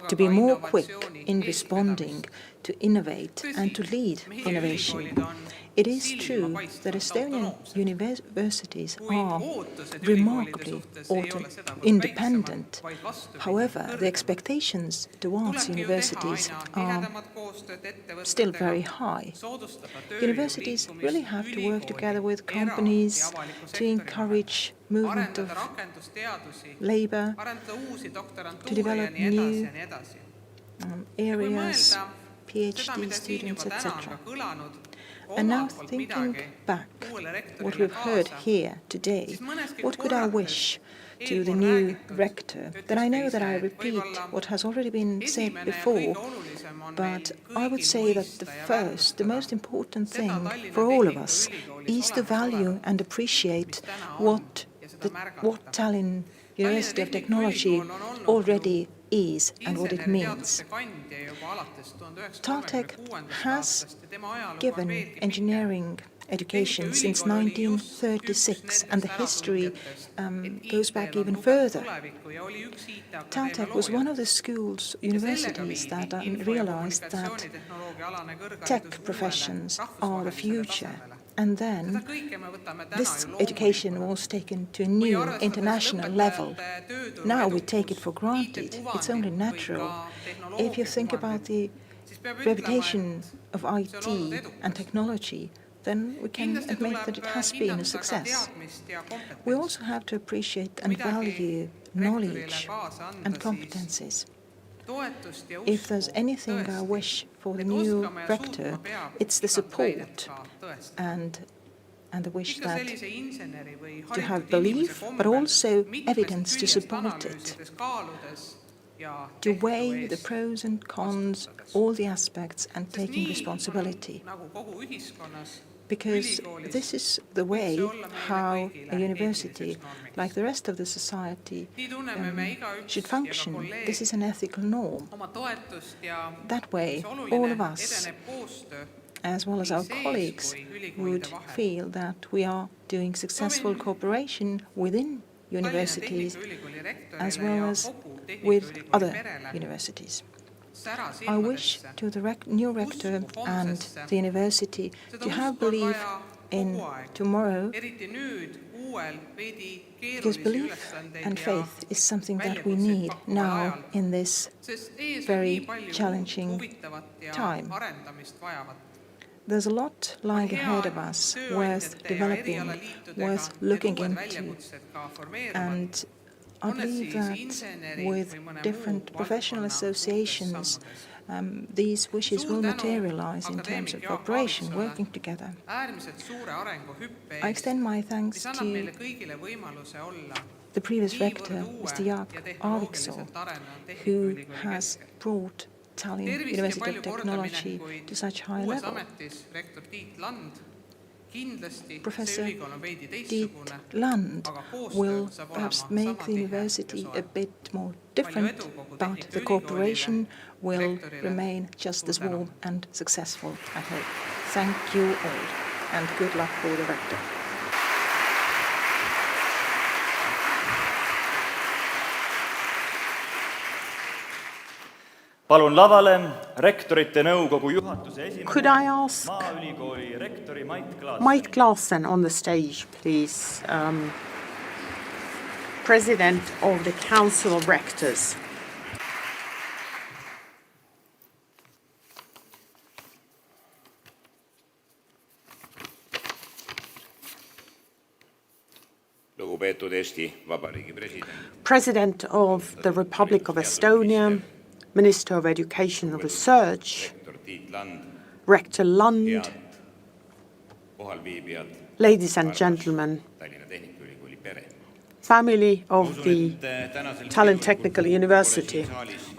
to be more quick in responding, to innovate and to lead innovation. It is true that Estonian universities are remarkably independent. However, the expectations towards universities are still very high. Universities really have to work together with companies to encourage movement of labor, to develop new areas, PhD students, etc. And now thinking back what we've heard here today, what could I wish to the new rector? Then I know that I repeat what has already been said before, but I would say that the most important thing for all of us is to value and appreciate what Tallinn University of Technology already is and what it means. TalTech has given engineering education since 1936, and the history goes back even further. TalTech was one of the universities that realized that tech professions are the future. And then this education was taken to a new international level. Now we take it for granted. It's only natural. If you think about the reputation of IT and technology, then we can admit that it has been a success. We also have to appreciate and value knowledge and competencies. If there's anything I wish for the new rector, it's the support and the wish that to have belief, but also evidence to support it, to weigh the pros and cons, all the aspects, and taking responsibility. Because this is the way how a university, like the rest of the society, should function. This is an ethical norm. That way, all of us, as well as our colleagues, would feel that we are doing successful cooperation within universities, as well as with other universities. I wish to the new rector and the university to have belief in tomorrow, because belief and faith is something that we need now in this very challenging time. There's a lot lying ahead of us, worth developing, worth looking into, and I believe that with different professional associations, these wishes will materialize in terms of cooperation, working together. I extend my thanks to the previous rector, Mr. Jaak Aaviksoo, who has brought Tallinn University of Technology to such high level. Professor Tiit Land will perhaps make the university a bit more different, but the cooperation will remain just as warm and successful, I hope. Thank you all, and good luck for the rector. Palun lavale rektorite nõukogu juhatuse Could I ask Maaülikooli rektori Mait Mait Klaassen on the stage, please? President of the Council of Rectors. Lugupeetud Eesti Vabariigi president. President of the Republic of Estonia, Minister of Education and Research, Rector Lund, ladies and gentlemen, family of the Tallinn Technical University.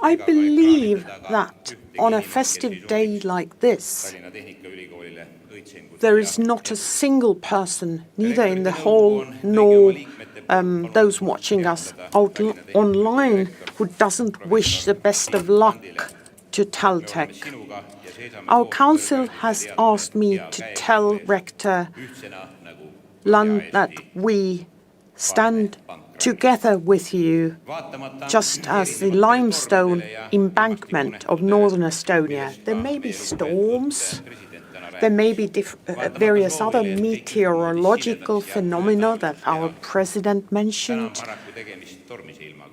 I believe that on a festive day like this, there is not a single person, neither in the hall nor those watching us online, who doesn't wish the best of luck to Taltech. Our council has asked me to tell Rector Lund that we stand together with you, just as the limestone embankment of northern Estonia. There may be storms, there may be various other meteorological phenomena that our president mentioned.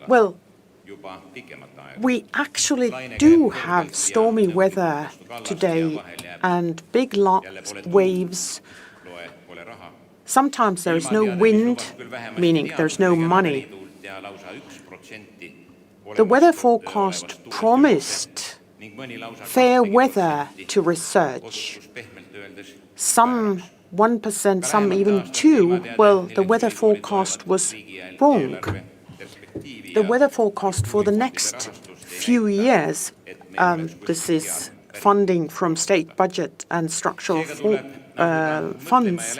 Well, we actually do have stormy weather today and big waves. Sometimes there is no wind, meaning there's no money. The weather forecast promised fair weather to research. Some 1%, some even 2%, well, the weather forecast was wrong. The weather forecast for the next few years, this is funding from state budget and structural funds,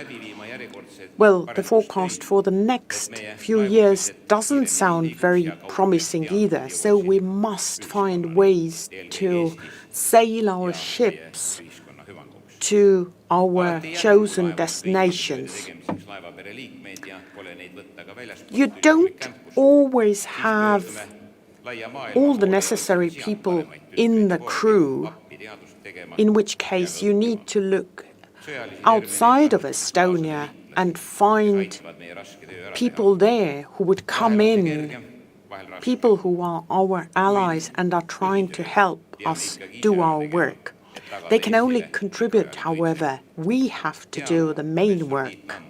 well, the forecast for the next few years doesn't sound very promising either. So we must find ways to sail our ships to our chosen destinations. You don't always have all the necessary people in the crew, in which case you need to look outside of Estonia and find people there who would come in, people who are our allies and are trying to help us do our work. They can only contribute, however. We have to do the main work.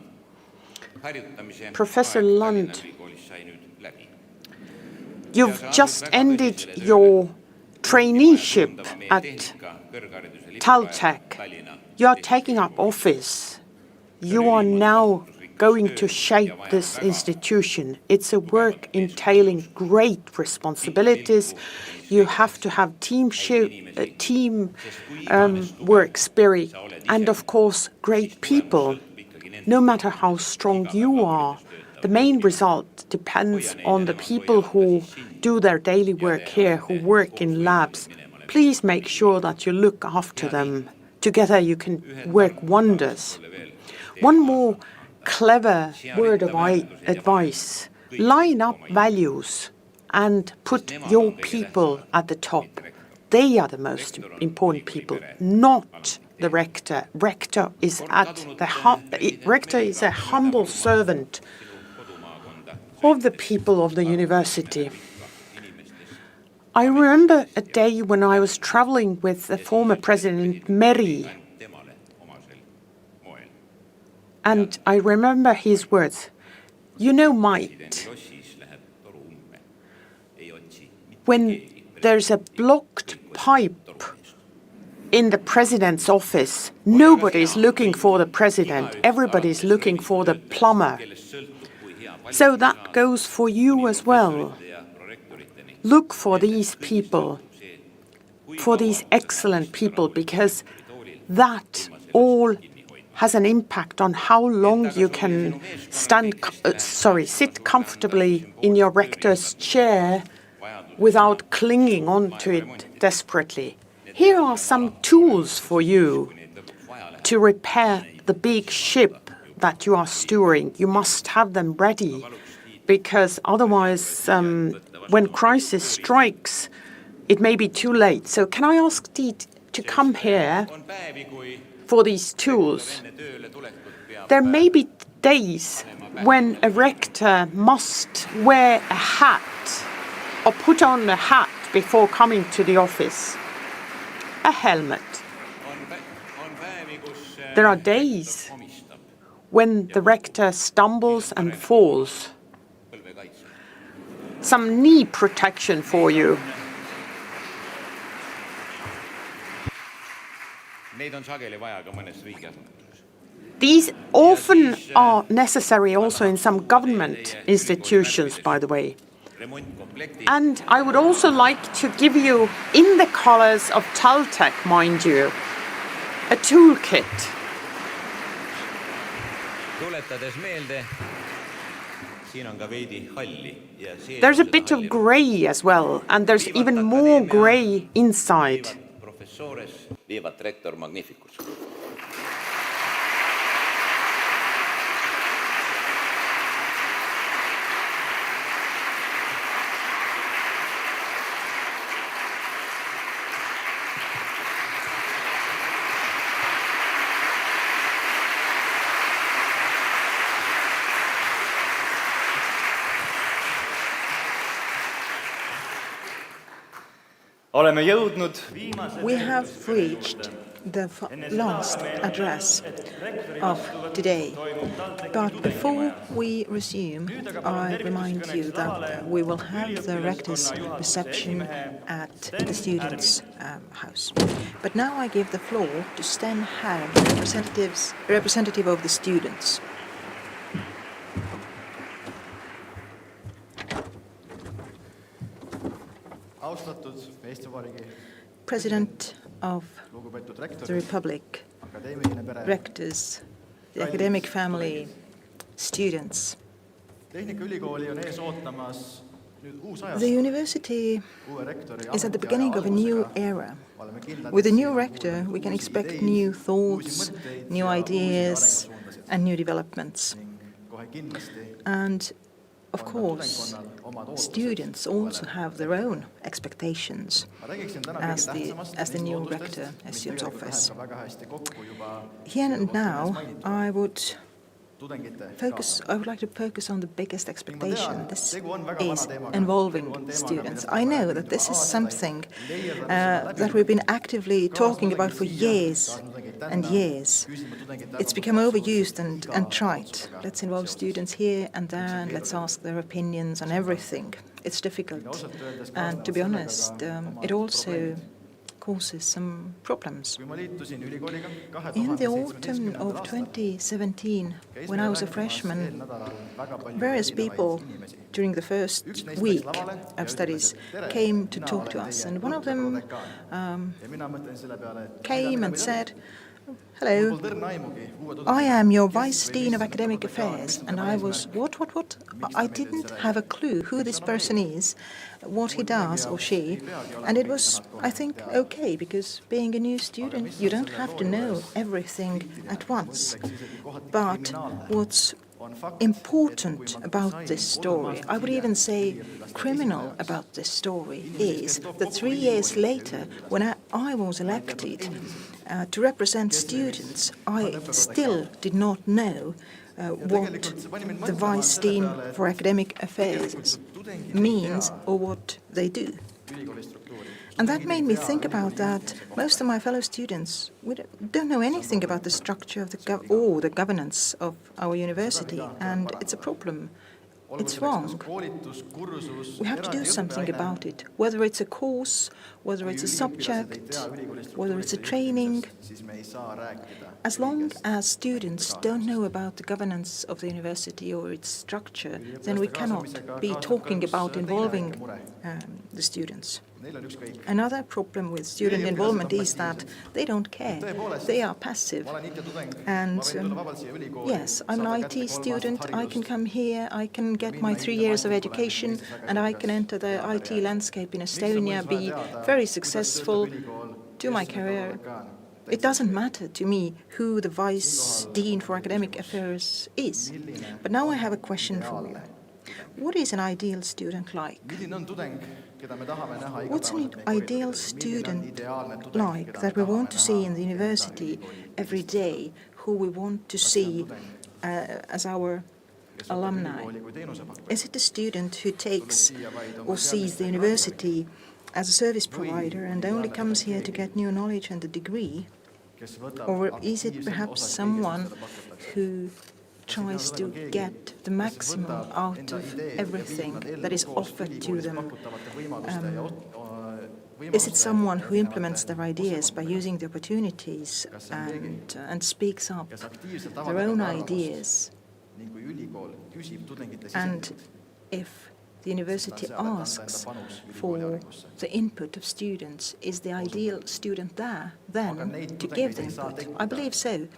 Professor Lund, you've just ended your traineeship at Taltech. You are taking up office. You are now going to shape this institution. It's a work entailing great responsibilities. You have to have team work spirit and, of course, great people. No matter how strong you are, the main result depends on the people who do their daily work here, who work in labs. Please make sure that you look after them. Together you can work wonders. One more clever word of advice. Line up values and put your people at the top. They are the most important people, not the rector. Rector is a humble servant of the people of the university. I remember a day when I was traveling with the former president Meri, and I remember his words. You know, Mait, when there's a blocked pipe in the president's office, nobody's looking for the president, everybody's looking for the plumber. So that goes for you as well. Look for these people, for these excellent people, because that all has an impact on how long you can sit comfortably in your rector's chair without clinging onto it desperately. Here are some tools for you to repair the big ship that you are steering. You must have them ready, because otherwise, when crisis strikes, it may be too late. So can I ask Tiit to come here for these tools? There may be days when a rector must wear a hat or put on a hat before coming to the office, a helmet. There are days when the rector stumbles and falls. Some knee protection for you. These often are necessary also in some government institutions, by the way. And I would also like to give you, in the colors of Taltech, mind you, a toolkit. There's a bit of grey as well, and there's even more grey inside. Rector magnificus. Oleme jõudnud We have reached the last address of today. But before we resume, I remind you that we will have the rector's reception at the students' house. But now I give the floor to Sten Härm, representative of the students. President of the Republic, rectors, the academic family, students. The university is at the beginning of a new era. With a new rector, we can expect new thoughts, new ideas, and new developments. And of course, students also have their own expectations as the new rector assumes office. Here and now, I would like to focus on the biggest expectation. This is involving students. I know that this is something that we've been actively talking about for years and years. It's become overused and trite. Let's involve students here and there, and let's ask their opinions on everything. It's difficult. And to be honest, it also causes some problems. In the autumn of 2017, when I was a freshman, various people during the first week of studies came to talk to us, and one of them came and said, "Hello, I am your Vice Dean of Academic Affairs." And I was, what? I didn't have a clue who this person is, what he does or she. And it was, I think, okay, because being a new student, you don't have to know everything at once. But what's important about this story, I would even say criminal about this story, is that 3 years later, when I was elected to represent students, I still did not know what the Vice Dean for Academic Affairs means or what they do. And that made me think about that most of my fellow students don't know anything about the structure of the governance of our university, and it's a problem. It's wrong. We have to do something about it, whether it's a course, whether it's a subject, whether it's a training. As long as students don't know about the governance of the university or its structure, then we cannot be talking about involving the students. Another problem with student involvement is that they don't care. They are passive. And yes, I'm an IT student. I can come here, I can get my 3 years of education, and I can enter the IT landscape in Estonia, be very successful, do my career. It doesn't matter to me who the Vice Dean for Academic Affairs is. But now I have a question for you. What is an ideal student like? What's an ideal student like that we want to see in the university every day, who we want to see as our alumni? Is it a student who takes or sees the university as a service provider and only comes here to get new knowledge and a degree? Or is it perhaps someone who tries to get the maximum out of everything that is offered to them? Is it someone who implements their ideas by using the opportunities and speaks up their own ideas? And if the university asks for the input of students, is the ideal student there then to give the input? I believe so.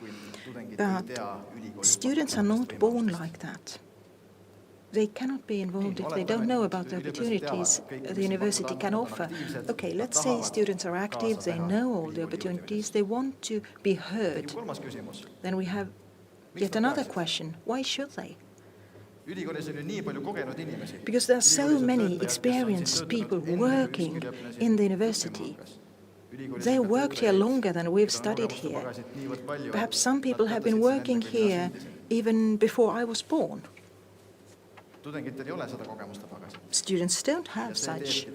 But students are not born like that. They cannot be involved if they don't know about the opportunities the university can offer. Okay, let's say students are active, they know all the opportunities, they want to be heard. Then we have yet another question. Why should they? Because there are so many experienced people working in the university. They worked here longer than we've studied here. Perhaps some people have been working here even before I was born. Students don't have such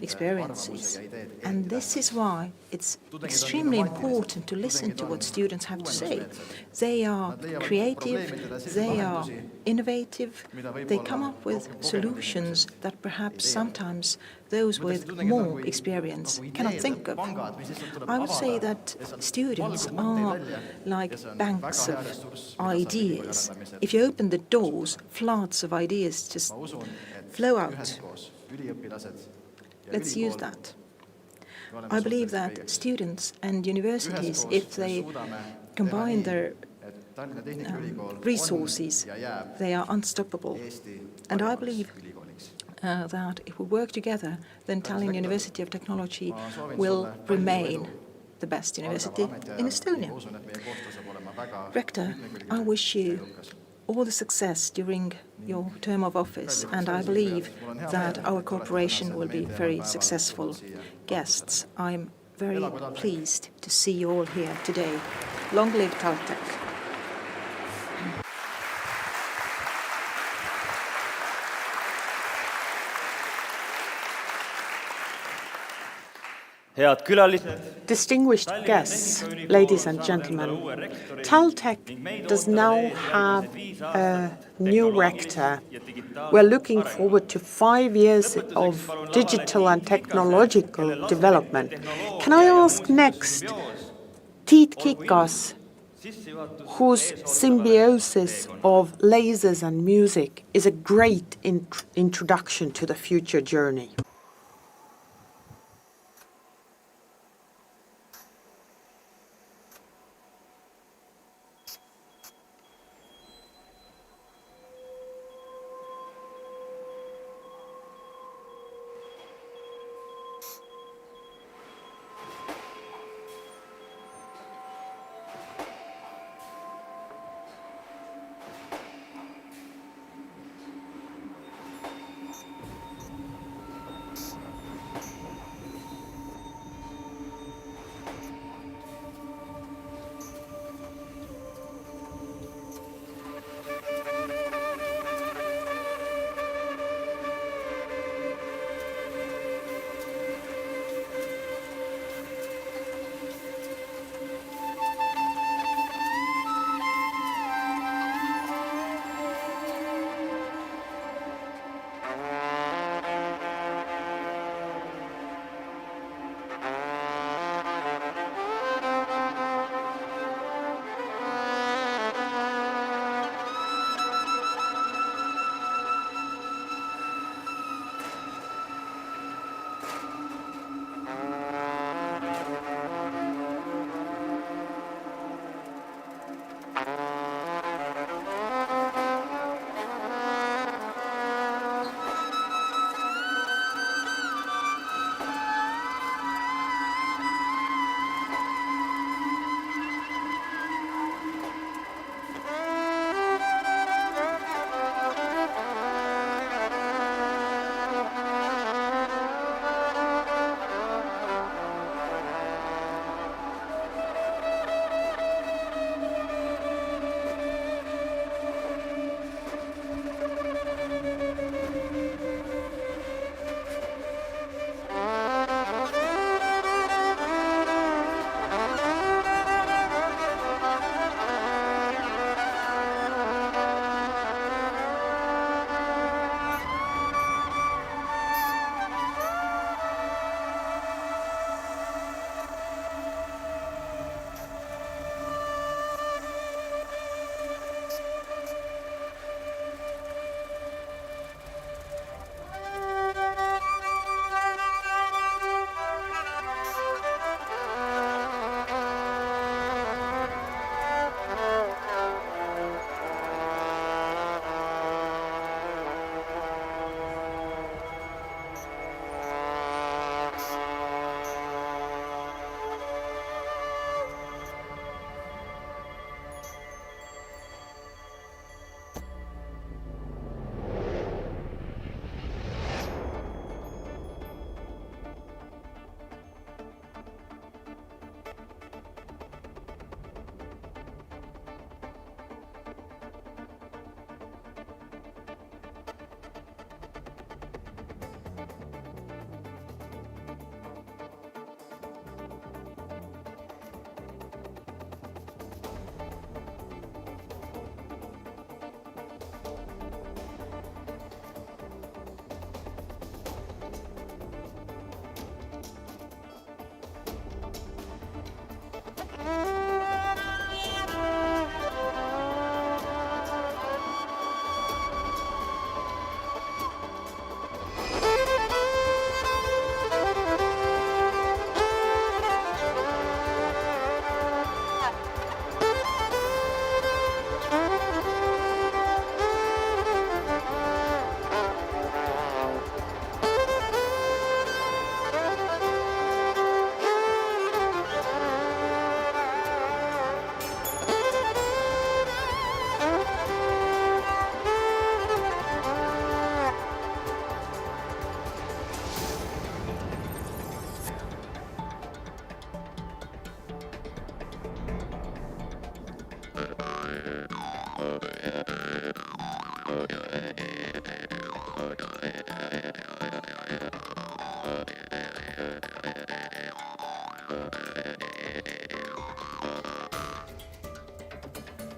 experiences. And this is why it's extremely important to listen to what students have to say. They are creative, they are innovative, they come up with solutions that perhaps sometimes those with more experience cannot think of. I would say that students are like banks of ideas. If you open the doors, floods of ideas just flow out. Let's use that. I believe that students and universities, if they combine their resources, they are unstoppable. And I believe that if we work together, then Tallinn University of Technology will remain the best university in Estonia. Rector, I wish you all the success during your term of office, and I believe that our cooperation will be very successful. Guests, I'm very pleased to see you all here today. Long live TalTech. Head külalised, distinguished guests, ladies and gentlemen, TalTech does now have a new rector. We're looking forward to 5 years of digital and technological development. Can I ask next Tiit, whose symbiosis of lasers and music is a great introduction to the future journey.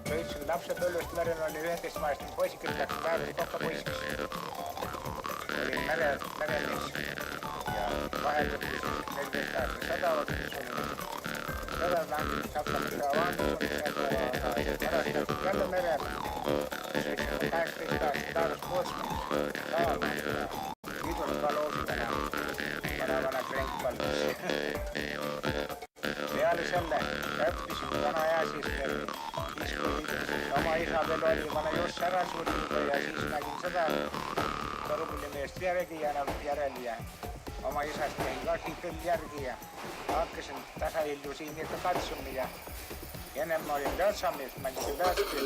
Sõitsin lapsepõlvest merel oli 11-aastane poisikene, läks päevas kokka poisiks. Olin meremees ja vaheldub 14-aastane sadavaks, mis oli sadad langis, hakkab üle vaandunud ja pärast läksid jälle merel. Sõitsin 18-aastane taevas Pootsmanis, Tallinn ja Tiidul ka loogidena vana krenkpaldis. Peale selle õppisin vana ja siis oma isa veel oli vana just ära suri ja siis nägin seda kõrgullimeest järgi ja järel ja oma isast jäin ka küll järgi ja hakkasin tasahilju siin ikka katsuma ja ennem ma olin löötsamees, ma olin löötsamees.